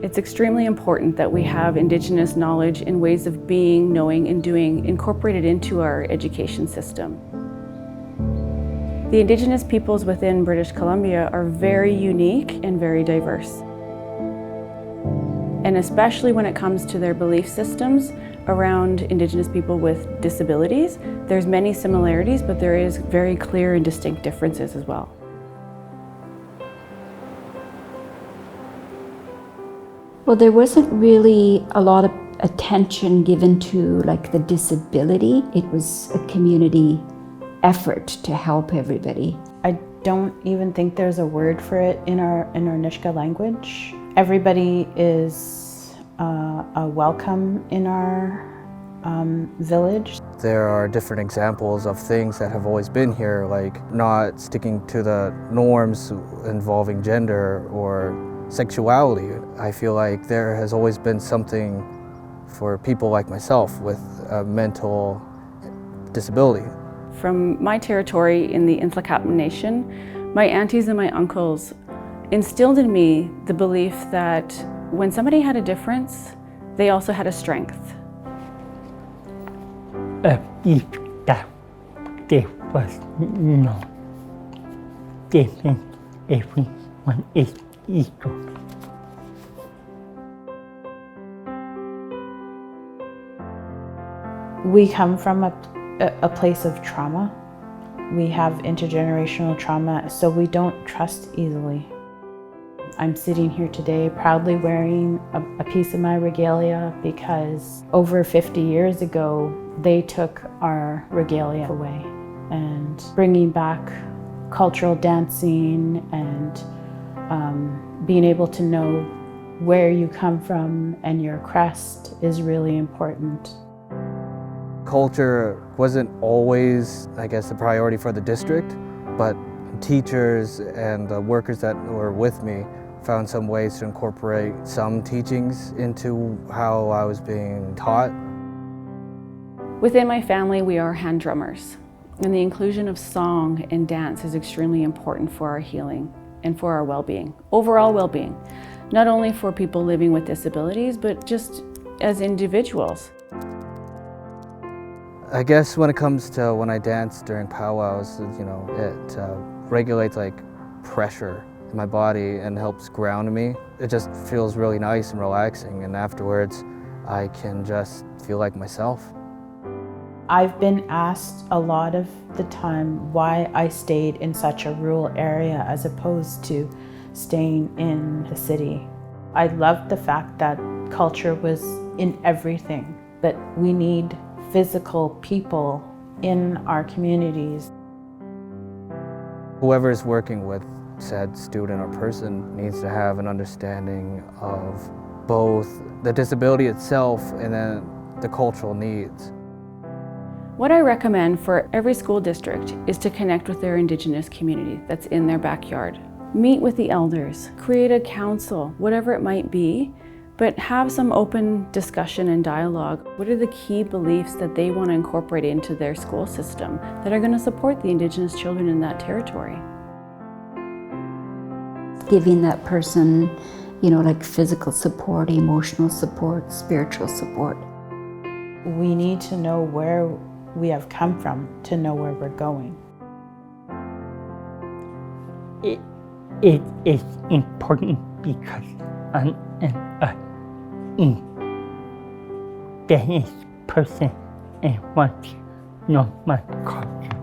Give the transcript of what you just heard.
It's extremely important that we have Indigenous knowledge and ways of being, knowing, and doing incorporated into our education system. The Indigenous peoples within British Columbia are very unique and very diverse. And especially when it comes to their belief systems around Indigenous people with disabilities, there's many similarities, but there is very clear and distinct differences as well. Well, there wasn't really a lot of attention given to like the disability. It was a community effort to help everybody. I don't even think there's a word for it in our Nisga'a language. Everybody is a welcome in our village. There are different examples of things that have always been here, like not sticking to the norms involving gender or sexuality. I feel like there has always been something for people like myself with a mental disability. From my territory in the Ntlaka'pam Nation, my aunties and my uncles instilled in me the belief that when somebody had a difference, they also had a strength. There was no difference. Everyone is equal. We come from a place of trauma. We have intergenerational trauma, so we don't trust easily. I'm sitting here today proudly wearing a piece of my regalia because over 50 years ago, they took our regalia away. And bringing back cultural dancing and being able to know where you come from and your crest is really important. Culture wasn't always, I guess, the priority for the district, but teachers and the workers that were with me found some ways to incorporate some teachings into how I was being taught. Within my family, we are hand drummers, and the inclusion of song and dance is extremely important for our healing and for our well-being, overall well-being, not only for people living with disabilities, but just as individuals. I guess when it comes to when I dance during powwows, it regulates like pressure in my body and helps ground me. It just feels really nice and relaxing, and afterwards I can just feel like myself. I've been asked a lot of the time why I stayed in such a rural area as opposed to staying in the city. I loved the fact that culture was in everything, but we need physical people in our communities. Whoever is working with said student or person needs to have an understanding of both the disability itself and then the cultural needs. What I recommend for every school district is to connect with their Indigenous community that's in their backyard. Meet with the elders, create a council, whatever it might be, but have some open discussion and dialogue. What are the key beliefs that they want to incorporate into their school system that are going to support the Indigenous children in that territory? Giving that person, like physical support, emotional support, spiritual support. We need to know where we have come from to know where we're going. It is important because I'm an Indigenous person and want to know my culture.